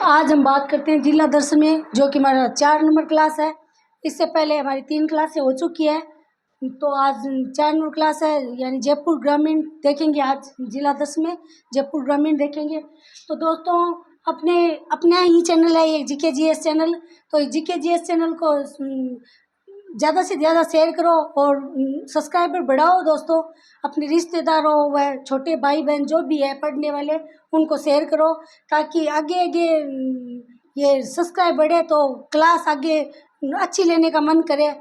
आज हम बात करते हैं जिला दर्शन में, जो कि हमारा 4 नंबर क्लास है। इससे पहले हमारी 3 क्लासें हो चुकी है, तो आज 4 नंबर क्लास है, यानी जयपुर ग्रामीण देखेंगे। आज जिला दर्शन में जयपुर ग्रामीण देखेंगे। तो दोस्तों, अपना ही चैनल है ये जीके जीएस चैनल। तो जीके जीएस चैनल को ज़्यादा से ज़्यादा शेयर करो और सब्सक्राइबर बढ़ाओ दोस्तों। अपने रिश्तेदारों व छोटे भाई बहन जो भी है पढ़ने वाले, उनको शेयर करो, ताकि आगे आगे ये सब्सक्राइब बढ़े तो क्लास आगे अच्छी लेने का मन करे।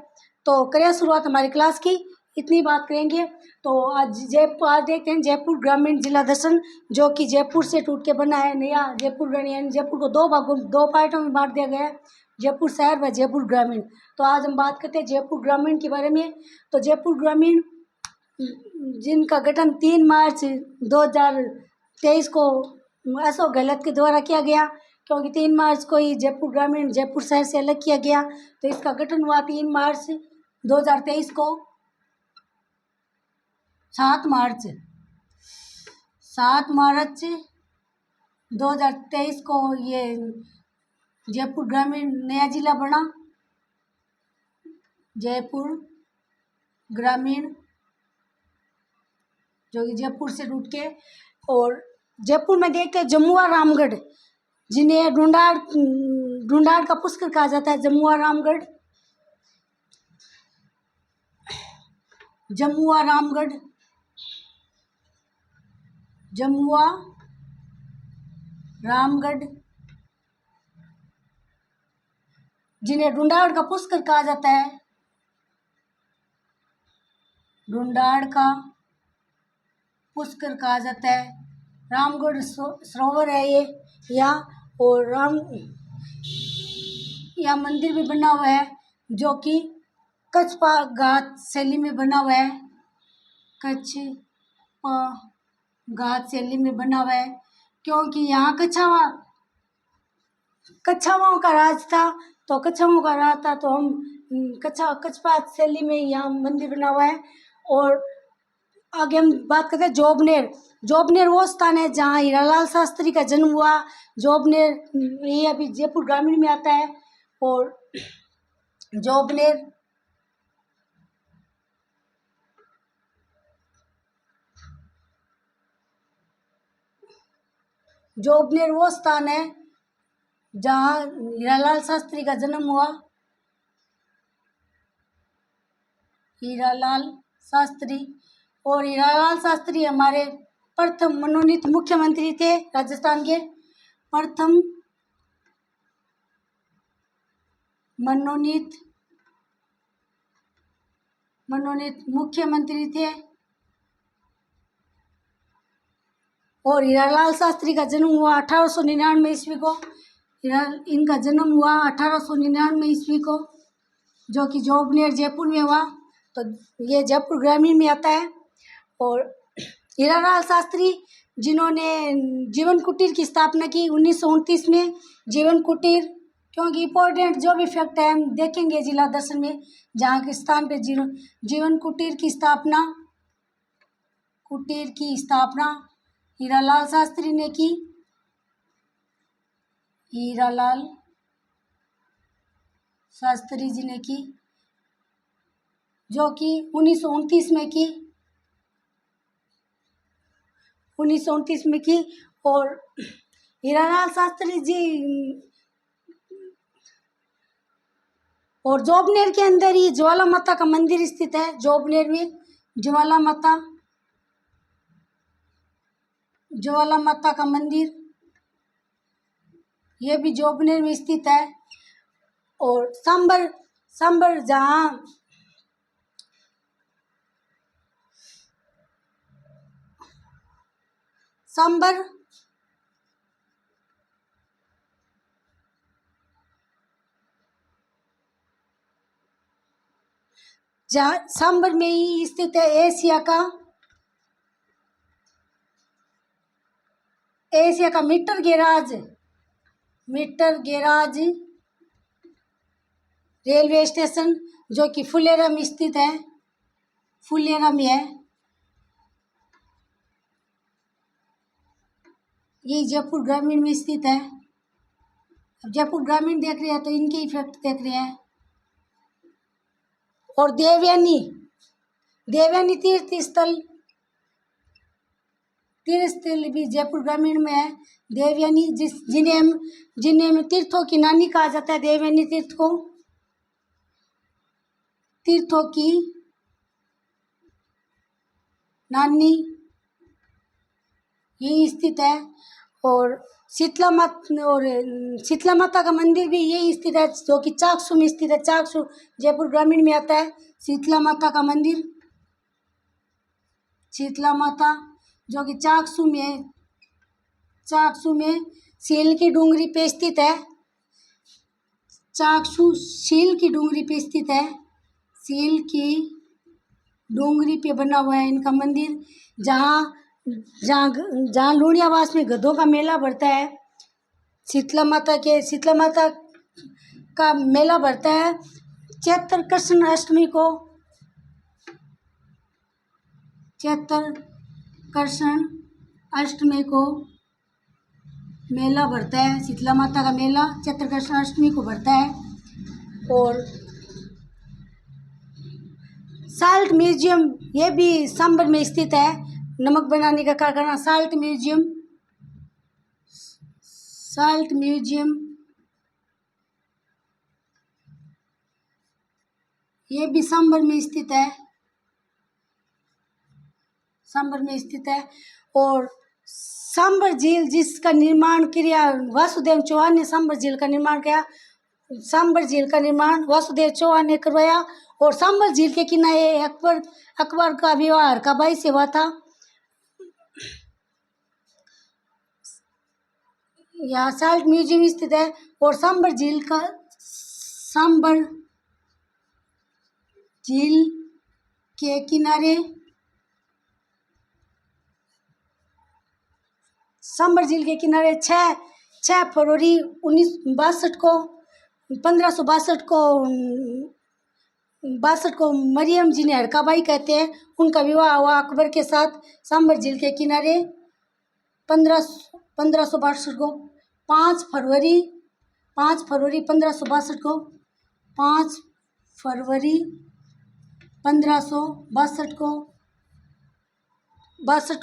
तो करें शुरुआत हमारी क्लास की, इतनी बात करेंगे। तो आज देखते हैं जयपुर ग्रामीण जिला दर्शन, जो कि जयपुर से टूट के बना है नया जयपुर ग्रामीण। यानी जयपुर को दो पार्टों में बांट दिया गया है, जयपुर शहर व जयपुर ग्रामीण। तो आज हम बात करते हैं जयपुर ग्रामीण के बारे में। तो जयपुर ग्रामीण, जिनका गठन 3 मार्च 2023 को अशोक गहलोत के द्वारा किया गया, क्योंकि 3 मार्च को ही जयपुर ग्रामीण जयपुर शहर से अलग किया गया। तो इसका गठन हुआ 3 मार्च 2023 को। 7 मार्च 2023 को ये जयपुर ग्रामीण नया जिला बना, जयपुर ग्रामीण, जो कि जयपुर से टूट के। और जयपुर में देखते हैं जमुआ रामगढ़, जिन्हें ढूंढाड़ का पुष्कर कहा जाता है। जमुआ रामगढ़ जिन्हें ढूंढाड़ का पुष्कर कहा जाता है। ढूंढाड़ का पुष्कर कहा जाता है। रामगढ़ सरोवर है ये यहाँ, और यहाँ मंदिर भी बना हुआ है, जो कि कछपा घाट शैली में बना हुआ है। कछपा घाट शैली में बना हुआ है, क्योंकि यहाँ कछावाओं का राज था। तो कछावाओं का राज था, तो हम कछपा शैली में यहाँ मंदिर बना हुआ है। और आगे हम बात करते हैं जोबनेर वो स्थान है जहाँ हीरालाल शास्त्री का जन्म हुआ। जोबनेर ये अभी जयपुर ग्रामीण में आता है। और जोबनेर वो स्थान है जहाँ हीरालाल शास्त्री का जन्म हुआ। हीरालाल शास्त्री हमारे प्रथम मनोनीत मुख्यमंत्री थे राजस्थान के। प्रथम मनोनीत मुख्यमंत्री थे। और हीरालाल शास्त्री का जन्म हुआ 1899 ईस्वी को। इनका जन्म हुआ 1899 ईस्वी को, जो कि जोबनेर जयपुर में हुआ। तो ये जयपुर ग्रामीण में आता है। और हीरालाल शास्त्री, जिन्होंने जीवन कुटीर की स्थापना की 1929 में। जीवन कुटीर, क्योंकि इम्पोर्टेंट जो भी फैक्ट है हम देखेंगे जिला दर्शन में, जहाँ के स्थान पे जीवन कुटीर की स्थापना हीरालाल शास्त्री ने की। हीरालाल शास्त्री जी ने की, जो कि 1929 में की। और हीरालाल शास्त्री जी, और जोबनेर के अंदर ही ज्वाला माता का मंदिर स्थित है। जोबनेर में ज्वाला माता का मंदिर, ये भी जोबनेर में स्थित है। और सांबर सांबर में ही स्थित है एशिया का मीटर गेराज रेलवे स्टेशन, जो कि फुलेरा में स्थित है। फुलेरा में है, ये जयपुर ग्रामीण में स्थित है। अब जयपुर ग्रामीण देख रहे हैं तो इनके इफेक्ट देख रहे हैं। और देवयानी, देवयानी तीर्थ स्थल भी जयपुर ग्रामीण में है। देवयानी जिन्हें तीर्थों की नानी कहा जाता है, देवयानी तीर्थों की नानी यही स्थित है। और शीतला माता का मंदिर भी यही स्थित है, जो कि चाकसू में स्थित है। चाकसू जयपुर ग्रामीण में आता है। शीतला माता का मंदिर, शीतला माता जो कि चाकसू में सील की डूंगरी पे स्थित है। चाकसू सील की डूंगरी पे स्थित है। सील की डूंगरी पे बना हुआ है इनका मंदिर, जहाँ लूणियावास में गधों का मेला भरता है। शीतला माता का मेला भरता है चैत्र कृष्ण अष्टमी को। चैत्र कृष्ण अष्टमी को मेला भरता है। शीतला माता का मेला चैत्र कृष्ण अष्टमी को भरता है। और साल्ट म्यूजियम ये भी सांभर में स्थित है। नमक बनाने का कारखाना साल्ट म्यूजियम ये भी सांभर में स्थित है। और सांभर झील जिसका निर्माण किया वासुदेव चौहान ने, सांभर झील का निर्माण किया। सांभर झील का निर्माण वासुदेव चौहान ने करवाया। और सांभर झील के किनारे अकबर का विवाह हरकाबाई से हुआ था। यहाँ साल्ट म्यूजियम स्थित है। और सांभर झील के किनारे सांभर झील के किनारे 6 फरवरी 1562 को मरियम जिन्हें हरकाबाई कहते हैं, उनका विवाह हुआ अकबर के साथ सांभर झील के किनारे 1562 को। 5 फरवरी 1562 को 5 फरवरी 1562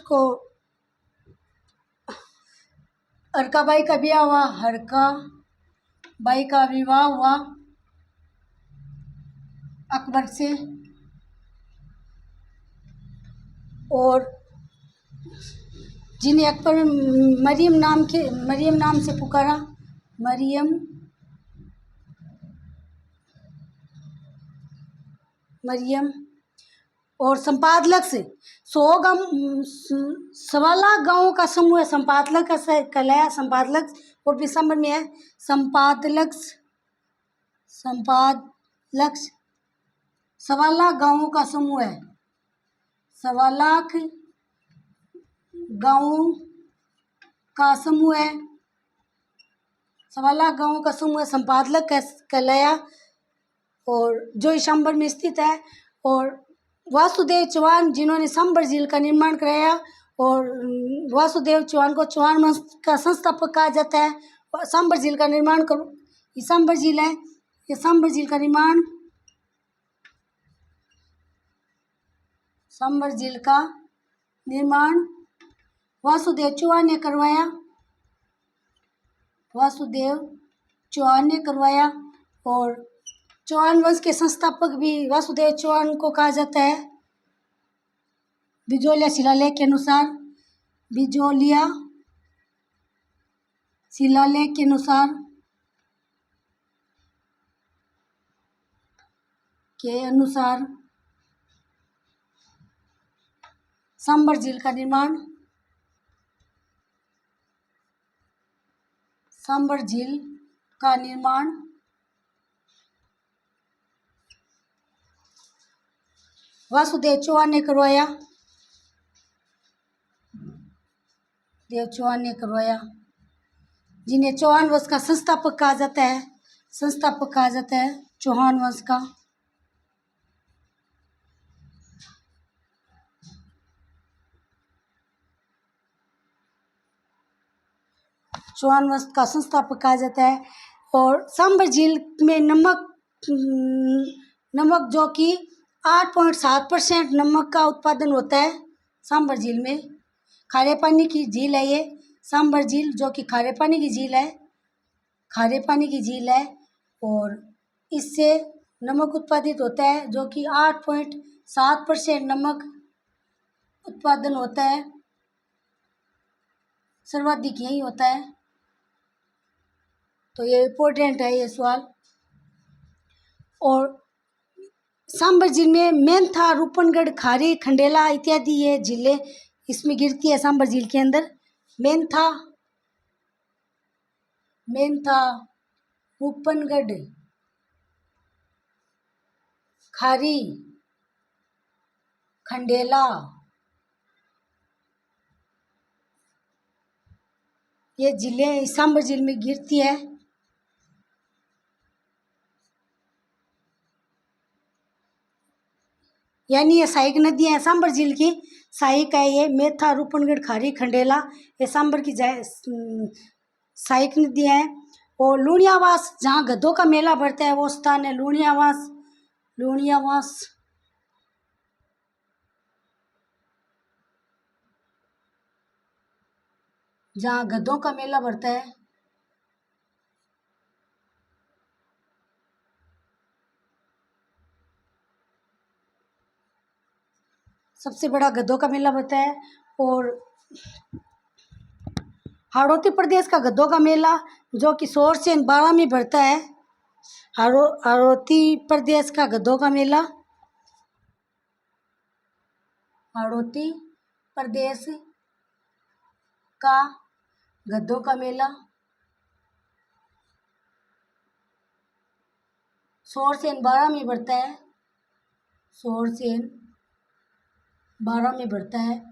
को हरकाबाई का ब्याह हुआ। हरकाबाई का विवाह हुआ अकबर से। और जिन्हें अकबर में मरियम नाम से पुकारा। मरियम और संपादक से 100 गाँवों का समूह है। संपादक कहलाया। संपादक और दिसंबर में है। संपादक 1.25 गाँवों का समूह है। 1.25 गाँवों का समूह है। 1.25 गाँवों का समूह संपादक कहलाया। और जो सांभर में स्थित है। और वासुदेव चौहान जिन्होंने सांभर झील का निर्माण कराया। और वासुदेव चौहान को चौहान वंश का संस्थापक कहा जाता है। सांभर झील का निर्माण ये सांभर झील है। ये सांभर झील का निर्माण वासुदेव चौहान ने करवाया। और चौहान वंश के संस्थापक भी वासुदेव चौहान को कहा जाता है। बिजोलिया शिलालेख के अनुसार सांभर झील का निर्माण वासुदेव चौहान ने करवाया। जिन्हें चौहान वंश का संस्थापक कहा जाता है। चौहान वंश का संस्थापक कहा जाता है। और सांभर झील में नमक जो कि 8.7% नमक का उत्पादन होता है सांभर झील में। खारे पानी की झील है ये सांभर झील, जो कि खारे पानी की झील है, खारे पानी की झील है। और इससे नमक उत्पादित होता है जो कि 8.7% नमक उत्पादन होता है, सर्वाधिक यही होता है। तो ये इम्पोर्टेंट है ये सवाल। और सांभर झील में मेंथा, रूपनगढ़, खारी, खंडेला इत्यादि ये झीलें इसमें गिरती है सांभर झील के अंदर। मेंथा, रूपनगढ़, खारी, खंडेला ये झीलें सांभर झील में गिरती है। यानी ये सहायक नदियाँ हैं सांभर झील की, सहायक है ये मेथा, रूपनगढ़, खारी, खंडेला, ये सांभर की सहायक नदियाँ हैं। और लूणियावास, जहाँ गधों का मेला भरता है वो स्थान है लूणियावास। जहाँ गधों का मेला भरता है। सबसे बड़ा गधों का मेला भरता है। और हाड़ौती प्रदेश का गधों का मेला जो कि सोर से 12 में भरता है। हाड़ौती प्रदेश का गधों का मेला, हाड़ौती प्रदेश का गधों का मेला सोरसेन 12 में भरता है, सोरसेन 12 में भरता है।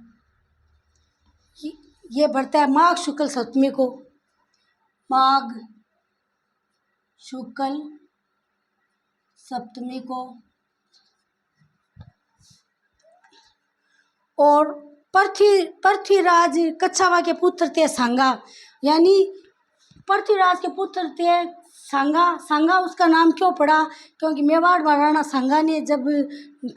ये भरता है माघ शुक्ल सप्तमी को, माघ शुक्ल सप्तमी को। और पृथ्वीराज कच्छावा के पुत्र थे सांगा, यानी पृथ्वीराज के पुत्र थे सांगा। सांगा उसका नाम क्यों पड़ा? क्योंकि मेवाड़ महाराणा सांगा ने जब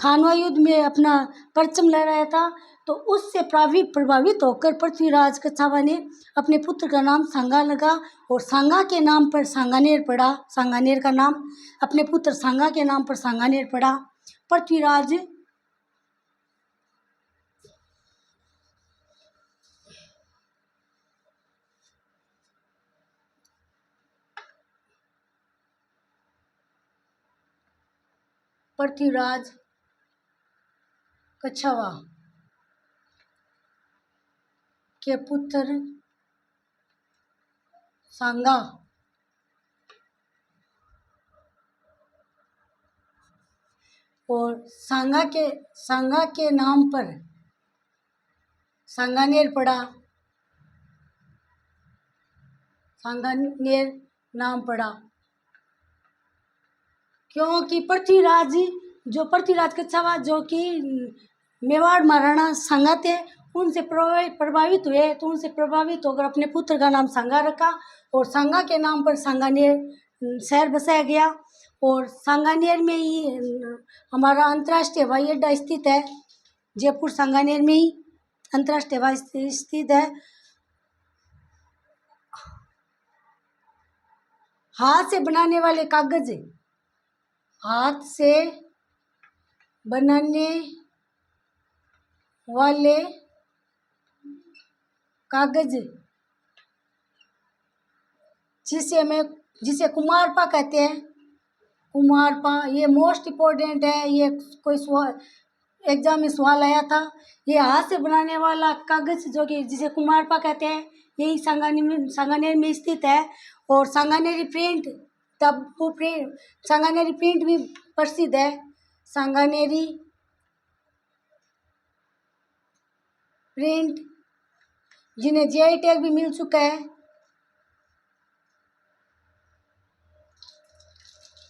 खानवा युद्ध में अपना परचम लहराया था तो उससे प्रभावित होकर पृथ्वीराज कच्छावा ने अपने पुत्र का नाम सांगा लगा और सांगा के नाम पर सांगानेर पड़ा। सांगानेर का नाम अपने पुत्र सांगा के नाम पर सांगानेर पड़ा। पृथ्वीराज कच्छावा के पुत्र सांगा और सांगा के नाम पर सांगानेर पड़ा, सांगानेर नाम पड़ा। क्योंकि पृथ्वीराज कच्छावा जो कि मेवाड़ महाराणा सांगा थे उनसे प्रभावित हुए, तो उनसे प्रभावित होकर अपने पुत्र का नाम सांगा रखा और सांगा के नाम पर सांगानेर शहर बसाया गया। और सांगानेर में ही हमारा अंतर्राष्ट्रीय हवाई अड्डा स्थित है, जयपुर सांगानेर में ही अंतर्राष्ट्रीय हवाई अड्डा स्थित है। हाथ से बनाने वाले कागज, हाथ से बनाने वाले कागज जिसे कुमारपा कहते हैं, कुमारपा, ये मोस्ट इम्पोर्टेंट है। ये कोई एग्जाम में सवाल आया था। ये हाथ से बनाने वाला कागज जो कि जिसे कुमारपा कहते हैं यही सांगानेर में स्थित है। और सांगानेरी प्रिंट, तब वो सांगानेरी प्रिंट भी प्रसिद्ध है। सांगानेरी प्रिंट जिन्हें जीआई टैग भी मिल चुका है,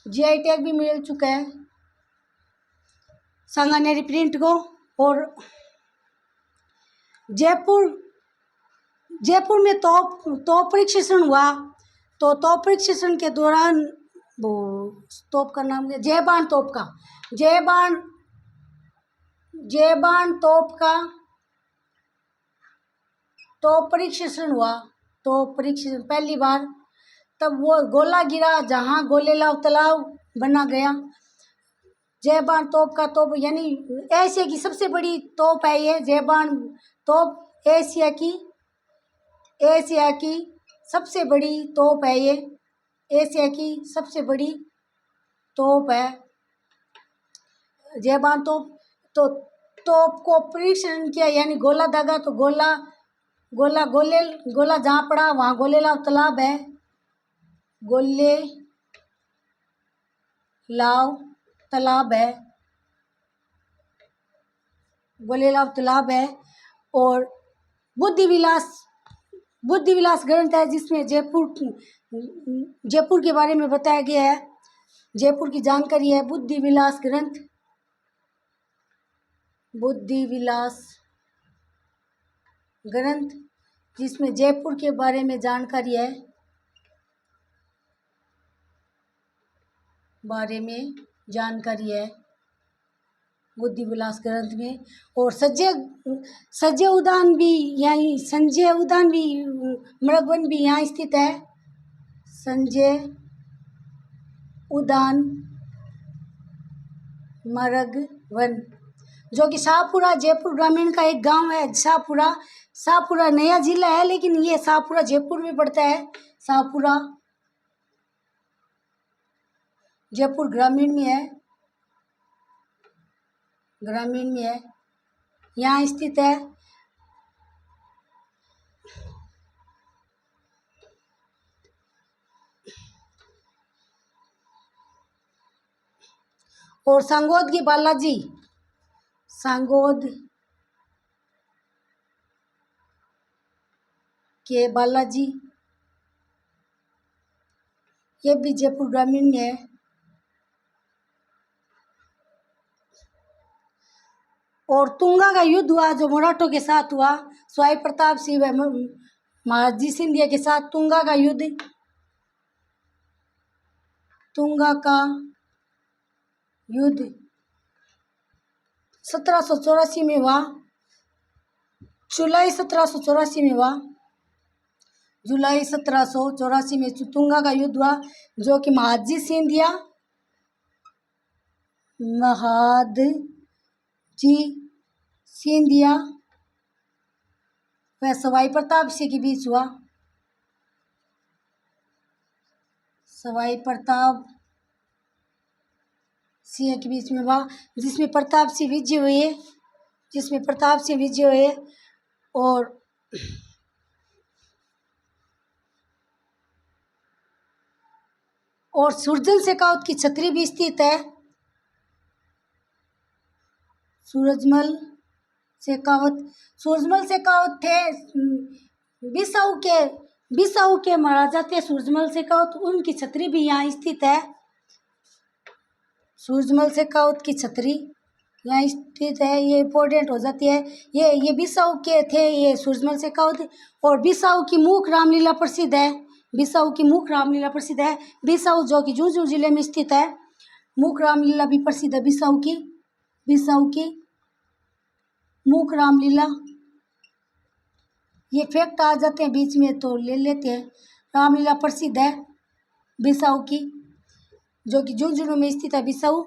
जीआई टैग भी मिल चुका है सांगानेरी प्रिंट को। और जयपुर में तोप परीक्षण हुआ तो तोप परीक्षण के दौरान वो तोप का नाम क्या, जयबान तोप का, जयबान जयबान तोप का तोप परीक्षण हुआ। तो परीक्षण पहली बार तब वो गोला गिरा जहाँ गोलेलाव तालाब बना गया। जयबान तोप का तोप यानी एशिया की सबसे बड़ी तोप है ये जयबान तोप। एशिया की सबसे बड़ी तोप है ये, एशिया की सबसे बड़ी तोप है जयबान तोप। तो तोप को परीक्षण किया यानी गोला दागा, तो गोला जहाँ पड़ा वहाँ गोलेलाव तालाब है, गोले लाव तालाब है, गोलेलाव तालाब है। और बुद्धि विलास ग्रंथ है जिसमें जयपुर के बारे में बताया गया है, जयपुर की जानकारी है। बुद्धि विलास ग्रंथ, बुद्धि विलास ग्रंथ जिसमें जयपुर के बारे में जानकारी है, बुद्धि विलास ग्रंथ में। और संजय उद्यान भी यहीं, संजय उद्यान भी मृगवन भी यहाँ स्थित है, संजय उद्यान मृगवन, जो कि शाहपुरा जयपुर ग्रामीण का एक गांव है। शाहपुरा नया जिला है लेकिन ये शाहपुरा जयपुर में पड़ता है। शाहपुरा जयपुर ग्रामीण में है, यहाँ स्थित है। और सांगोद के बालाजी ये भी जयपुर ग्रामीण में है। और तुंगा का युद्ध हुआ जो मराठों के साथ हुआ, सवाई प्रताप सिंह व महाराज सिंधिया के साथ। तुंगा का युद्ध 1784 में हुआ, जुलाई 1784 में हुआ, जुलाई 1784 में तुंगा का युद्ध हुआ, जो कि महादजी सिंधिया व सवाई प्रताप सिंह के बीच हुआ, सवाई प्रताप सिंह के बीच में हुआ, जिसमें प्रताप सिंह विजय हुए। और सुरजन शेखावत की छतरी भी स्थित है। सूरजमल शेखावत थे बिसाऊ के महाराजा थे सूरजमल शेखावत, उनकी छतरी भी यहाँ स्थित है। सूरजमल शेखावत की छतरी यहाँ स्थित है, ये इम्पोर्टेंट हो जाती है। ये बिसाऊ के थे ये सूरजमल शेखावत। और बिसाऊ की मुख्य रामलीला प्रसिद्ध है, बिसाऊ जो कि झुंझुनू जिले में स्थित है। मुख्य रामलीला भी प्रसिद्ध है बिसाऊ की मुख्य रामलीला। ये फैक्ट आ जाते हैं बीच में तो ले लेते हैं। रामलीला प्रसिद्ध है बिसाऊ की, जो कि झुंझुनू में स्थित है बिसाऊ।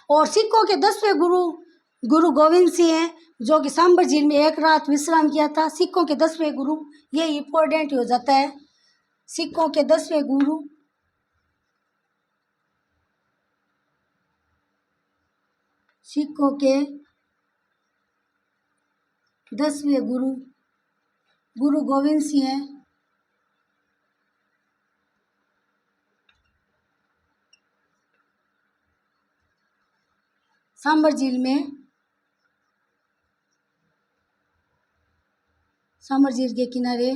और सिखों के 10वें गुरु गोविंद सिंह हैं, जो कि सांबर झील में एक रात विश्राम किया था। सिखों के 10वें गुरु, ये इम्पोर्टेंट हो जाता है। सिखों के 10वें गुरु गुरु गोविंद सिंह हैं। सांबर झील के किनारे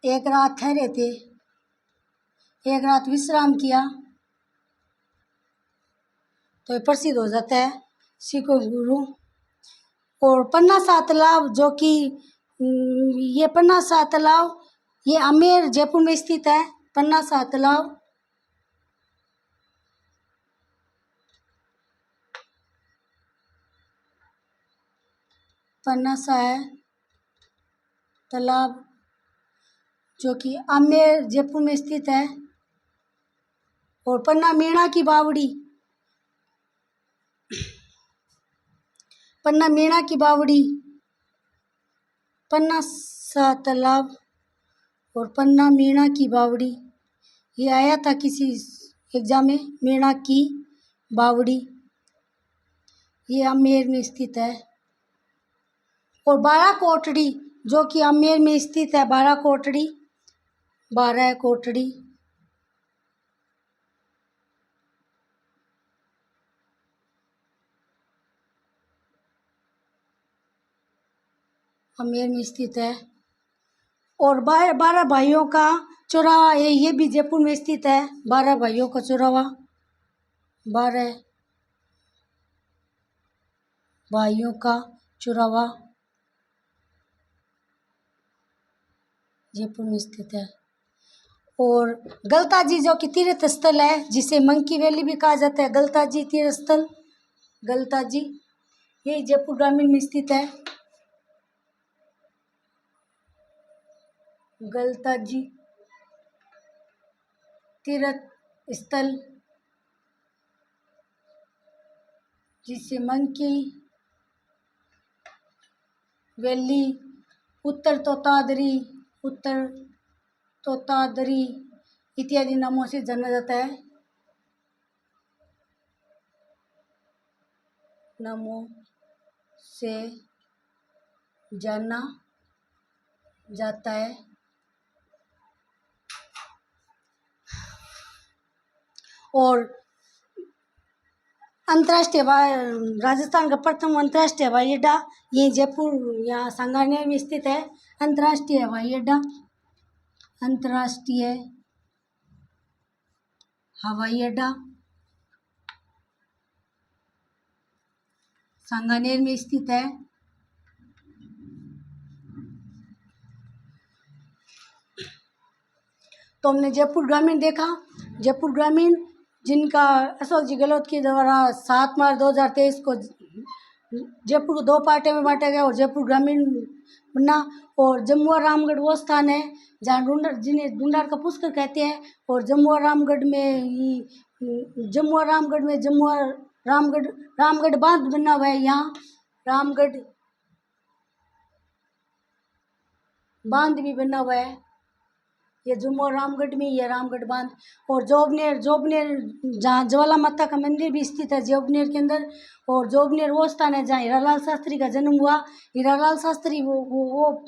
एक रात ठहरे थे, एक रात विश्राम किया, तो प्रसिद्ध हो जाता है सिखों गुरु। और पन्ना सा तालाब, जो कि ये पन्ना शाह तालाब, ये आमेर जयपुर में स्थित है। पन्ना शाह तालाब, पन्ना शाह तालाब जो कि आमेर जयपुर में स्थित है। और पन्ना मीणा की बावड़ी, पन्ना मीणा की बावड़ी, पन्ना शाह तालाब और पन्ना मीणा की बावड़ी, ये आया था किसी एग्जाम में। मीणा की बावड़ी, ये आमेर में स्थित है। और बारह कोटड़ी जो कि आमेर में स्थित है। बारह कोटड़ी, बारह कोटड़ी, आमेर में स्थित है। और 12 भाइयों का चौराहा, ये भी जयपुर में स्थित है। 12 भाइयों का चौराहा, 12 भाइयों का चौराहा जयपुर में स्थित है। और गलताजी जो कि तीर्थ स्थल है, जिसे मंकी वैली भी कहा जाता है। गलताजी तीर्थ स्थल, गलताजी, ये जयपुर ग्रामीण में स्थित है। गलताजी तीर्थ स्थल, जिसे मंकी वैली, उत्तर तोतादरी, उत्तर तोतादरी इत्यादि नामों से जाना जाता है। नामों से जाना जाता है। और अंतर्राष्ट्रीय राजस्थान का प्रथम अंतर्राष्ट्रीय हवाई अड्डा, ये जयपुर या सांगानेर में स्थित है। अंतर्राष्ट्रीय हवाई अड्डा, अंतर्राष्ट्रीय हवाई अड्डा सांगानेर में स्थित है। तो हमने जयपुर ग्रामीण देखा। जयपुर ग्रामीण, जिनका अशोक जी गहलोत के द्वारा 7 मार्च 2023 को जयपुर को 2 पार्टों में बांटा गया और जयपुर ग्रामीण बना। और जम्मू और रामगढ़ वो स्थान है जहाँ जिन्हें ढूंढार का पुष्कर कहते हैं। और जम्मू और रामगढ़ में रामगढ़ बांध बना हुआ है। यहाँ रामगढ़ बांध भी बना हुआ है। ये जम्मू और रामगढ़ में, ये रामगढ़ बांध। और जोबनेर जहाँ ज्वाला माता का मंदिर भी स्थित है जोबनेर के अंदर। और जोबनेर वो स्थान है जहाँ हीरालाल शास्त्री का जन्म हुआ। हीरालाल शास्त्री वो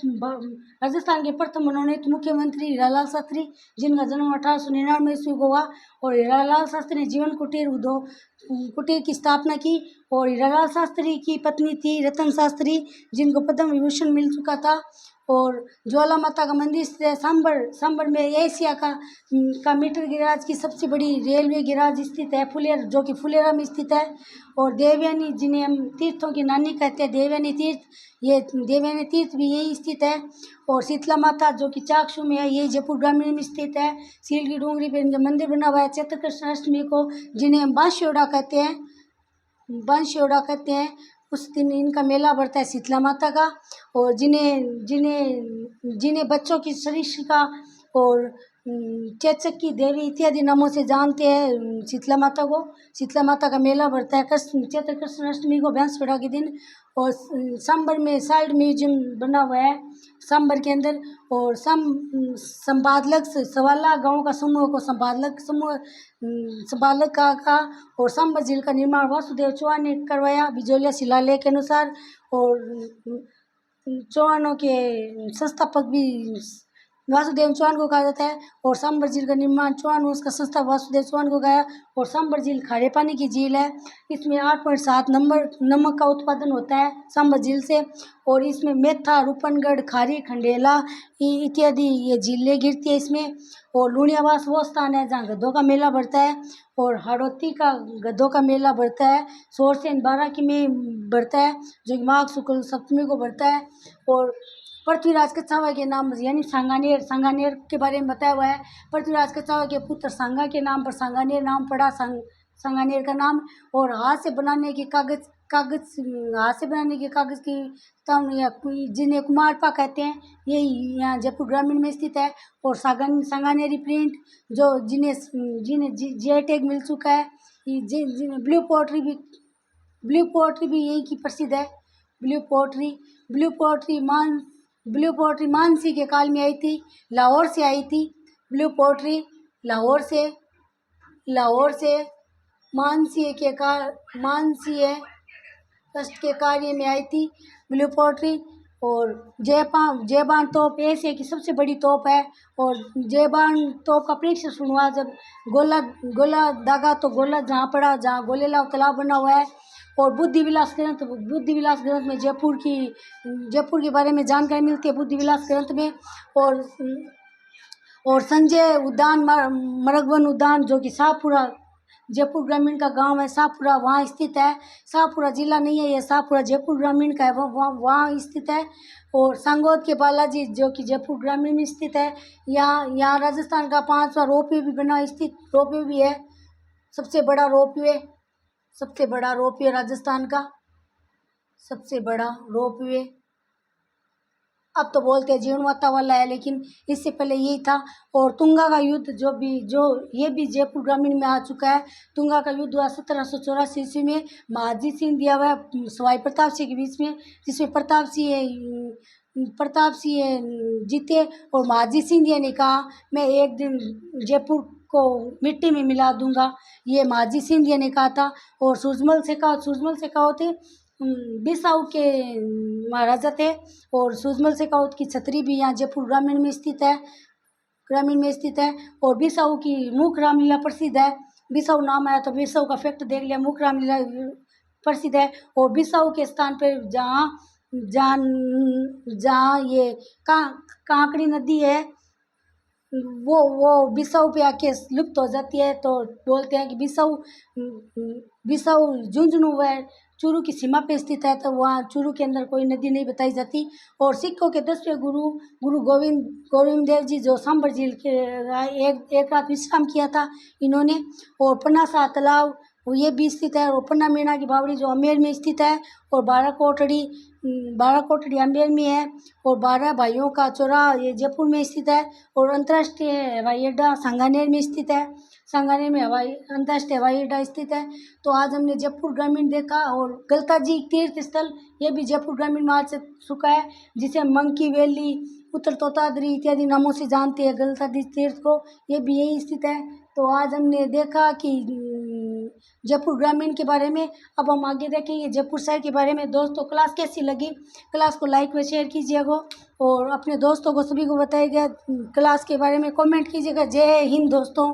राजस्थान के प्रथम मनोनीत मुख्यमंत्री हीरालाल शास्त्री, जिनका जन्म 1899 ईस्वी को हुआ। और हीरालाल शास्त्री ने जीवन कुटीर की स्थापना की। और हीरालाल शास्त्री की पत्नी थी रतन शास्त्री, जिनको पद्म विभूषण मिल चुका था। और ज्वाला माता का मंदिर स्थित है सांबर में। एशिया का मीटर गिराज की सबसे बड़ी रेलवे गिराज स्थित है जो कि फुलेरा में स्थित है। और देवयानी, जिन्हें हम तीर्थों की नानी कहते हैं, देवयानी तीर्थ, ये देवयानी तीर्थ भी यही स्थित है। और शीतला माता जो कि चाकसू में है, ये जयपुर ग्रामीण में स्थित है। सील की डूंगरी पर इनका मंदिर बना हुआ है। चैत्र कृष्ण अष्टमी को, जिन्हें हम बांश्योड़ा कहते हैं, उस दिन इनका मेला बढ़ता है शीतला माता का। और जिन्हें बच्चों की सरिष्का और चेचक की देवी इत्यादि नामों से जानते हैं शीतला माता को। शीतला माता का मेला बढ़ता है चैत्र कृष्ण अष्टमी को, बांसवाड़ा के दिन। और सांबर में साल्ट म्यूजियम बना हुआ है सांबर के अंदर। और संपादक सवाला गाँव का समूह को संपादक का। और सांबर झील का निर्माण वासुदेव चौहान ने करवाया बिजोलिया शिलालेख के अनुसार। और चौहानों के संस्थापक भी वासुदेव चौहान को कहा जाता है। और सांबर झील का निर्माण चौहान उसका संस्थापक वासुदेव चौहान को गया। और सांबर झील खारे पानी की झील है। इसमें 8.7 नमक का उत्पादन होता है सांबर झील से। और इसमें मेथा, रूपनगढ़, खारी, खंडेला इत्यादि ये झीलें गिरती है इसमें। और लूणियावास वो स्थान है जहाँ गधों का मेला बढ़ता है। और हाड़ौती का गधों का मेला बढ़ता है सोरसेन 12 की में बढ़ता है, जो कि माघ शुक्ल सप्तमी को बढ़ता है। और पृथ्वीराज कछावा के नाम यानी सांगानेर के बारे में बताया हुआ है। पृथ्वीराज कछावा के पुत्र सांगा के नाम पर सांगानेर नाम पड़ा, सांगानेर का नाम। और हाथ से बनाने के कागज हाथ से बनाने के कागज की तम या जिन्हें कुमारपा कहते हैं, ये यहाँ जयपुर ग्रामीण में स्थित है। और सांगानेरी प्रिंट जो जिन्हें जिन्हें जीआई टैग मिल चुका है। जिन्हें ब्लू पोट्री भी यही की प्रसिद्ध है। ब्लू पोट्री मानसी के काल में आई थी, लाहौर से आई थी। ब्लू पोट्री लाहौर से मानसी कष्ट के कार्य में आई थी ब्लू पोट्री। और जयबान तोप एशिया की सबसे बड़ी तोप है। और जयबान तोप का परीक्षण हुआ जब गोला दागा तो गोला जहाँ पड़ा, जहाँ गोलेला तालाब बना हुआ है। और बुद्धि विलास ग्रंथ में जयपुर के बारे में जानकारी मिलती है, बुद्धि विलास ग्रंथ में। और संजय उद्यान मरगवन उद्यान जो कि शाहपुरा जयपुर ग्रामीण का गांव है, शाहपुरा वहाँ स्थित है। शाहपुरा जिला नहीं है, यह शाहपुरा जयपुर ग्रामीण का है, वहाँ स्थित है। और सांगोद के बालाजी जो कि जयपुर ग्रामीण में स्थित है। यहाँ राजस्थान का 5वां रोपवे भी बना स्थित रोपवे भी है, सबसे बड़ा रोपवे राजस्थान का सबसे बड़ा रोपवे। अब तो बोलते हैं जीवनमाता वाला है, लेकिन इससे पहले यही था। और तुंगा का युद्ध ये भी जयपुर ग्रामीण में आ चुका है। तुंगा का युद्ध हुआ 1784 ईस्वी में महाजी सिंह दिया हुआ सवाई प्रताप सिंह के बीच में, जिसमें प्रताप सिंह जीते। और महाजी सिंह ने कहा मैं एक दिन जयपुर को मिट्टी में मिला दूंगा, ये महाजी सिंह ने कहा था। और सूरजमल से कहा थे बिसाऊ के महाराजा थे। और सूरजमल शेखावत की छतरी भी यहाँ जयपुर ग्रामीण में स्थित है। और बिसाऊ की मुख रामलीला प्रसिद्ध है। बिसाऊ नाम आया तो बिसाऊ का फैक्ट देख लिया, मुख रामलीला प्रसिद्ध है। और बिसाऊ के स्थान पर जहाँ ये कांकड़ी नदी है वो बिसाऊ पे आके लुप्त हो जाती है। तो बोलते हैं कि बिसाऊ झुंझुनू व चूरू की सीमा पे स्थित है, तो वहाँ चूरू के अंदर कोई नदी नहीं बताई जाती। और सिखों के 10वें गुरु गोविंद देव जी जो सांभर झील के एक रात विश्राम किया था इन्होंने। और पन्ना शाह तालाब ये भी स्थित है। और पन्ना मीणा की बावड़ी जो अमेर में स्थित है। और 12 कोटड़ी अमेर में है। और 12 भाइयों का चौराहा ये जयपुर में स्थित है। और अंतर्राष्ट्रीय हवाई अड्डा सांगानेर में स्थित है। सांगानेर में अंतर्राष्ट्रीय हवाई अड्डा स्थित है। तो आज हमने जयपुर ग्रामीण देखा। और गलता जी तीर्थ स्थल ये भी जयपुर ग्रामीण में आ चुका है, जिसे मंकी वैली, उत्तर तोताद्री इत्यादि नामों से जानते हैं गलता जी तीर्थ को, ये भी यही स्थित है। तो आज हमने देखा कि जयपुर ग्रामीण के बारे में। अब हम आगे देखेंगे जयपुर शहर के बारे में। दोस्तों क्लास कैसी लगी, क्लास को लाइक व शेयर कीजिएगा और अपने दोस्तों को सभी को बताइएगा। क्लास के बारे में कमेंट कीजिएगा। जय हिंद दोस्तों।